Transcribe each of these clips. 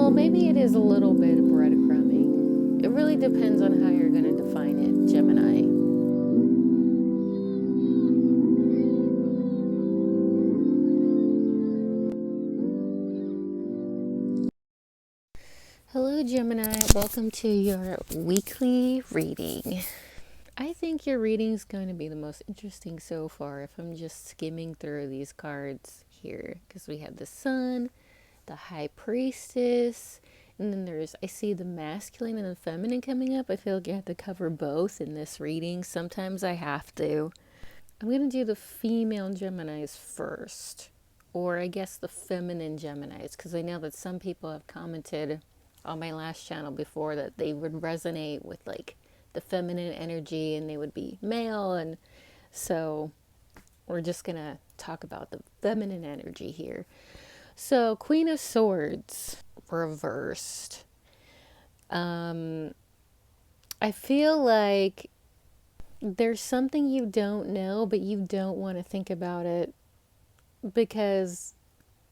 Well, maybe it is a little bit of breadcrumbing. It really depends on how you're going to define it, Gemini. Hello, Gemini. Welcome to your weekly reading. I think your reading is going to be the most interesting so far if I'm just skimming through these cards here, because we have the Sun, the High Priestess, and then I see the masculine and the feminine coming up. I feel like you have to cover both in this reading. Sometimes I have to. I'm going to do the female Geminis first, or I guess the feminine Geminis, because I know that some people have commented on my last channel before that they would resonate with like the feminine energy and they would be male. And so we're just going to talk about the feminine energy here. So, Queen of Swords reversed. I feel like there's something you don't know, but you don't want to think about it because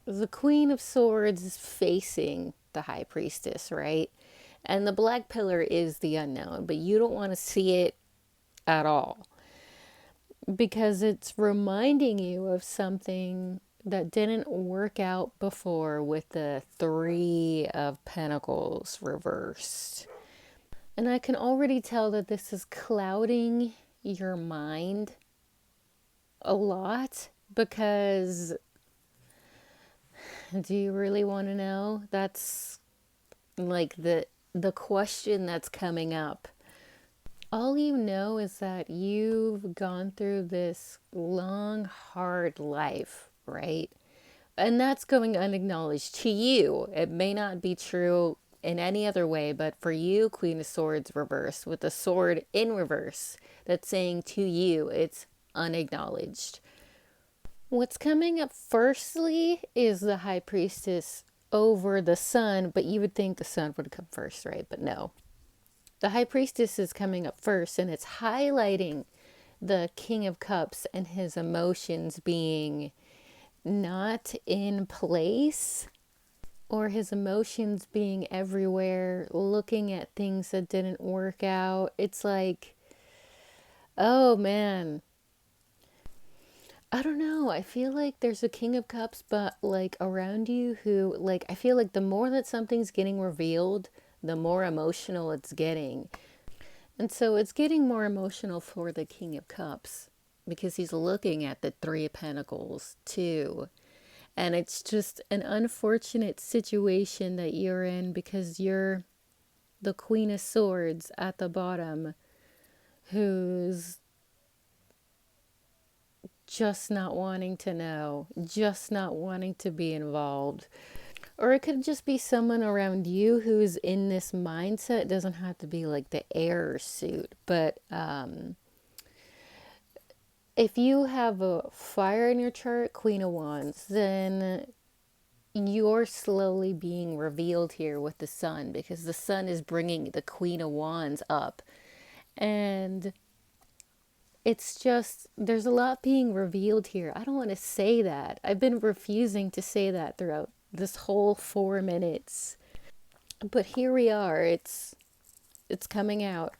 the Queen of Swords is facing the High Priestess, right? And the Black Pillar is the unknown, but you don't want to see it at all because it's reminding you of something that didn't work out before with the Three of Pentacles reversed. And I can already tell that this is clouding your mind a lot because do you really want to know? That's like the question that's coming up. All you know is that you've gone through this long, hard life, right? And that's going unacknowledged to you. It may not be true in any other way, but for you, Queen of Swords reversed with the sword in reverse, that's saying to you it's unacknowledged. What's coming up firstly is the High Priestess over the Sun, but you would think the Sun would come first, right? But no. The High Priestess is coming up first, and it's highlighting the King of Cups and his emotions being not in place, or his emotions being everywhere, looking at things that didn't work out. It's like, oh man, I don't know. I feel like there's a King of Cups, but like around you who, like, I feel like the more that something's getting revealed, the more emotional it's getting. And so it's getting more emotional for the King of Cups because he's looking at the Three of Pentacles too. And it's just an unfortunate situation that you're in because you're the Queen of Swords at the bottom who's just not wanting to know, just not wanting to be involved. Or it could just be someone around you who's in this mindset. It doesn't have to be like the air suit, but if you have a fire in your chart, Queen of Wands, then you're slowly being revealed here with the Sun because the Sun is bringing the Queen of Wands up. And it's just, there's a lot being revealed here. I don't want to say that. I've been refusing to say that throughout this whole 4 minutes. But here we are. It's coming out.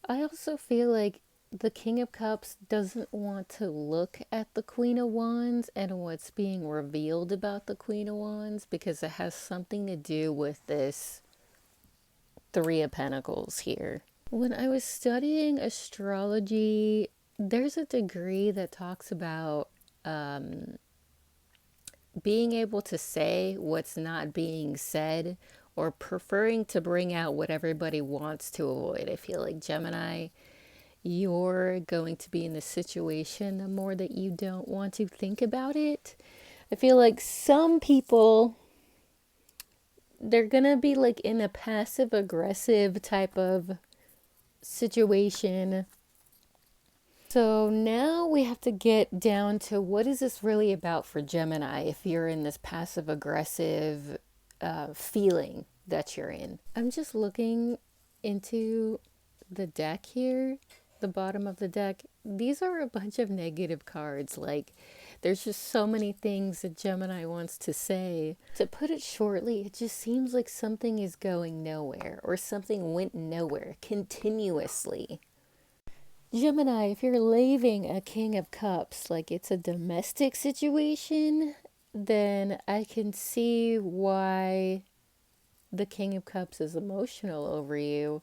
I also feel like the King of Cups doesn't want to look at the Queen of Wands and what's being revealed about the Queen of Wands because it has something to do with this Three of Pentacles here. When I was studying astrology, there's a degree that talks about being able to say what's not being said or preferring to bring out what everybody wants to avoid. I feel like Gemini, you're going to be in this situation the more that you don't want to think about it. I feel like some people, they're gonna be like in a passive aggressive type of situation. So now we have to get down to what is this really about for Gemini if you're in this passive aggressive feeling that you're in. I'm just looking into the deck here, the bottom of the deck. These are a bunch of negative cards. Like There's just so many things that Gemini wants to say. To put it shortly, it just seems like something is going nowhere or something went nowhere continuously. Gemini, if you're leaving a King of Cups like it's a domestic situation, then I can see why the King of Cups is emotional over you.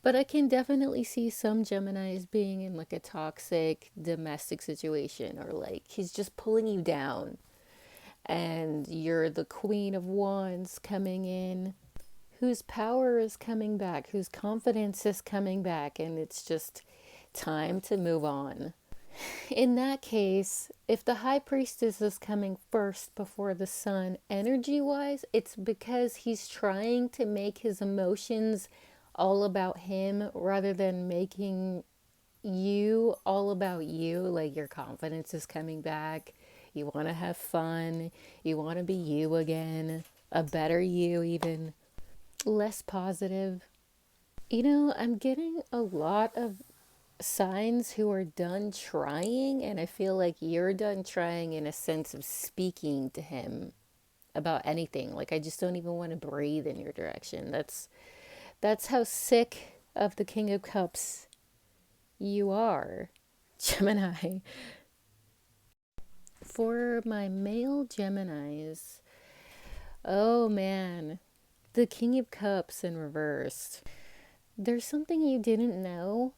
But I can definitely see some Geminis being in like a toxic domestic situation, or like he's just pulling you down and you're the Queen of Wands coming in, whose power is coming back, whose confidence is coming back, and it's just time to move on. In that case, if the High Priestess is coming first before the Sun, energy wise, it's because he's trying to make his emotions all about him rather than making you all about you. Like your confidence is coming back. You want to have fun. You want to be you again. A better you, even less positive. I'm getting a lot of signs who are done trying, and I feel like you're done trying in a sense of speaking to him about anything. Like I just don't even want to breathe in your direction. That's how sick of the King of Cups you are, Gemini. For my male Geminis, oh man, the King of Cups in reversed. There's something you didn't know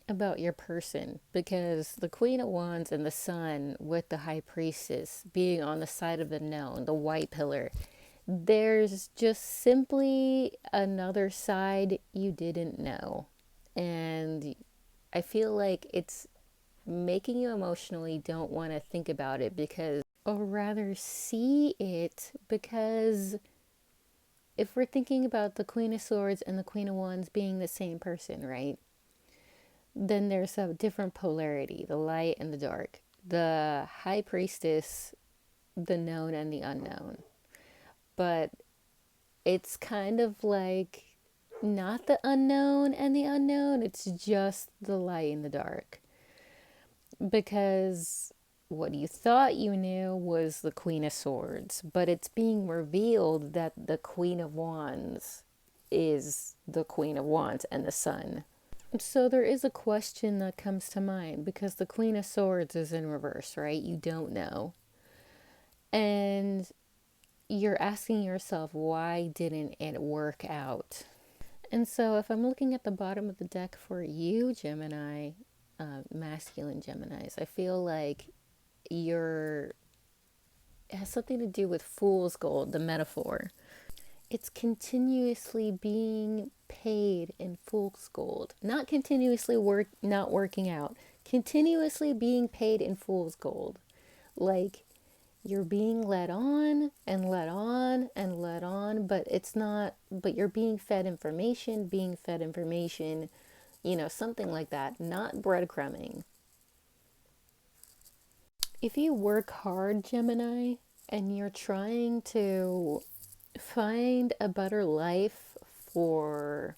about your person, because the Queen of Wands and the Sun with the High Priestess being on the side of the known, the white pillar, there's just simply another side you didn't know. And I feel like it's making you emotionally don't want to think about it, because, or rather see it, because if we're thinking about the Queen of Swords and the Queen of Wands being the same person, right? Then there's a different polarity, the light and the dark. The High Priestess, the known and the unknown. But it's kind of like not the unknown and the unknown, it's just the light and the dark. Because what you thought you knew was the Queen of Swords, but it's being revealed that the Queen of Wands is the Queen of Wands and the Sun. So there is a question that comes to mind, because the Queen of Swords is in reverse, right? You don't know. And you're asking yourself, why didn't it work out? And so if I'm looking at the bottom of the deck for you, Gemini, masculine Geminis, I feel like it has something to do with fool's gold, the metaphor. It's continuously being paid in fool's gold, not continuously not working out, continuously being paid in fool's gold. Like you're being led on and led on and led on, but it's not, but you're being fed information, something like that, not breadcrumbing. If you work hard, Gemini, and you're trying to find a better life for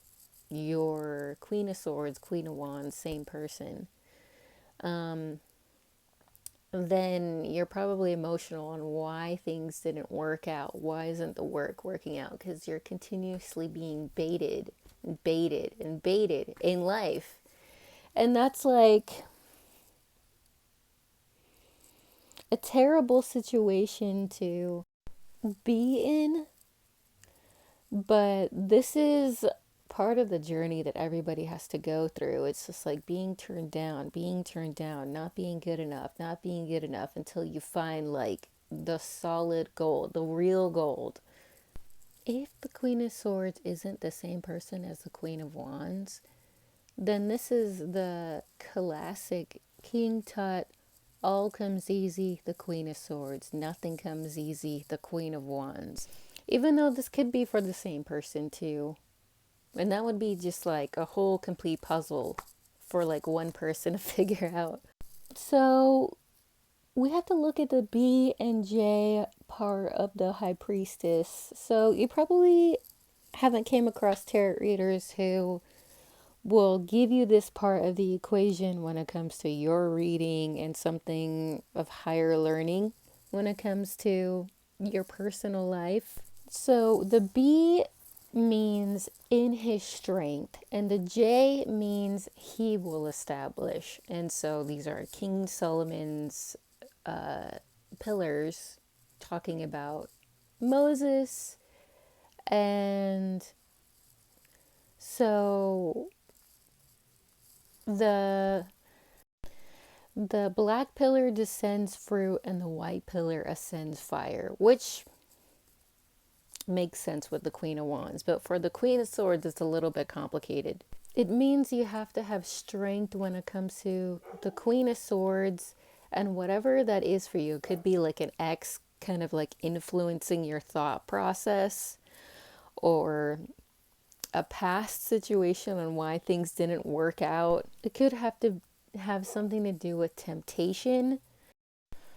your Queen of Swords, Queen of Wands, same person, then you're probably emotional on why things didn't work out. Why isn't the work working out? Because you're continuously being baited and baited and baited in life. And that's like a terrible situation to be in. But this is part of the journey that everybody has to go through. It's just like being turned down, not being good enough, until you find like the solid gold, the real gold. If the Queen of Swords isn't the same person as the Queen of Wands, then this is the classic King Tut, all comes easy, the Queen of Swords, nothing comes easy, the Queen of Wands. Even though this could be for the same person too. And that would be just like a whole complete puzzle for like one person to figure out. So we have to look at the B and J part of the High Priestess. So you probably haven't came across tarot readers who will give you this part of the equation when it comes to your reading and something of higher learning when it comes to your personal life. So the B means in his strength, and the J means he will establish. And so these are King Solomon's pillars talking about Moses. And so the black pillar descends fruit and the white pillar ascends fire, which makes sense with the Queen of Wands. But for the Queen of Swords, it's a little bit complicated. It means you have to have strength when it comes to the Queen of Swords, and whatever that is for you. It could be like an ex kind of like influencing your thought process, or a past situation on why things didn't work out. It could have to have something to do with temptation.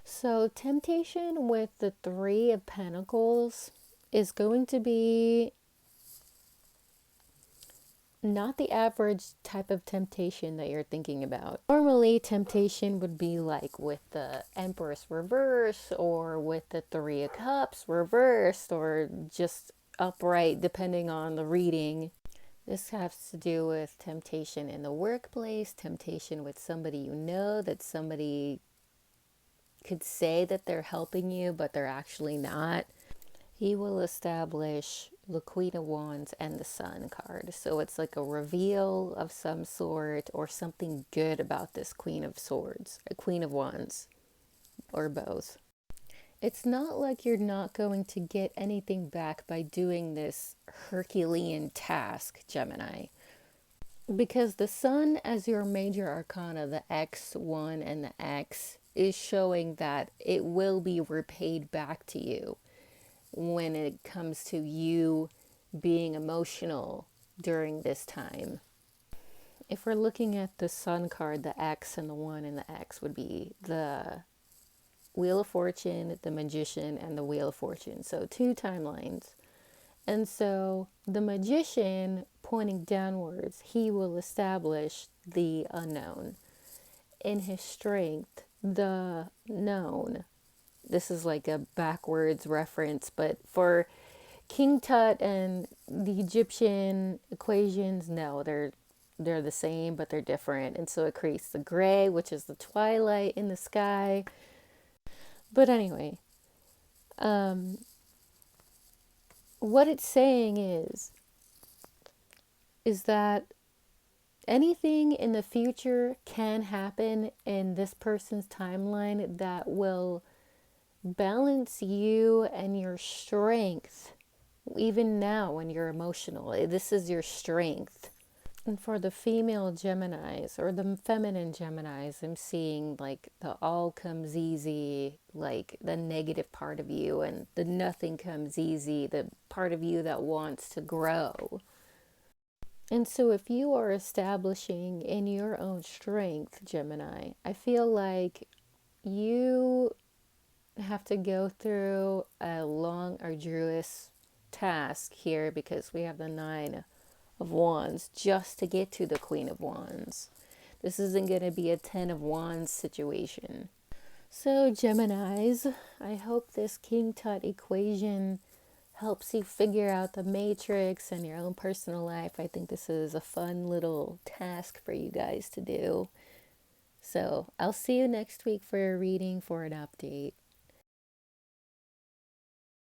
So, temptation with the Three of Pentacles is going to be not the average type of temptation that you're thinking about. Normally, temptation would be like with the Empress reverse, or with the Three of Cups reversed, or just upright, depending on the reading. This has to do with temptation in the workplace, temptation with somebody you know, that somebody could say that they're helping you, but they're actually not. He will establish the Queen of Wands and the Sun card. So it's like a reveal of some sort, or something good about this Queen of Swords, a Queen of Wands, or both. It's not like you're not going to get anything back by doing this Herculean task, Gemini. Because the Sun, as your major arcana, the X1 and the X, is showing that it will be repaid back to you when it comes to you being emotional during this time. If we're looking at the Sun card, the X and the 1 and the X would be the Wheel of Fortune, the Magician, and the Wheel of Fortune. So 2 timelines. And so the Magician, pointing downwards, he will establish the unknown. In his strength, the known. This is like a backwards reference, but for King Tut and the Egyptian equations, no, they're the same, but they're different. And so it creates the gray, which is the twilight in the sky. But anyway, what it's saying is that anything in the future can happen in this person's timeline that will balance you and your strength. Even now when you're emotional, this is your strength. And for the female Geminis, or the feminine Geminis, I'm seeing like the all comes easy, like the negative part of you, and the nothing comes easy, the part of you that wants to grow. And so if you are establishing in your own strength, Gemini, I feel like you have to go through a long, arduous task here, because we have the 9 of Wands just to get to the Queen of Wands. This isn't going to be a 10 of Wands situation. So Geminis, I hope this King Tut equation helps you figure out the matrix and your own personal life. I think this is a fun little task for you guys to do. So I'll see you next week for a reading, for an update.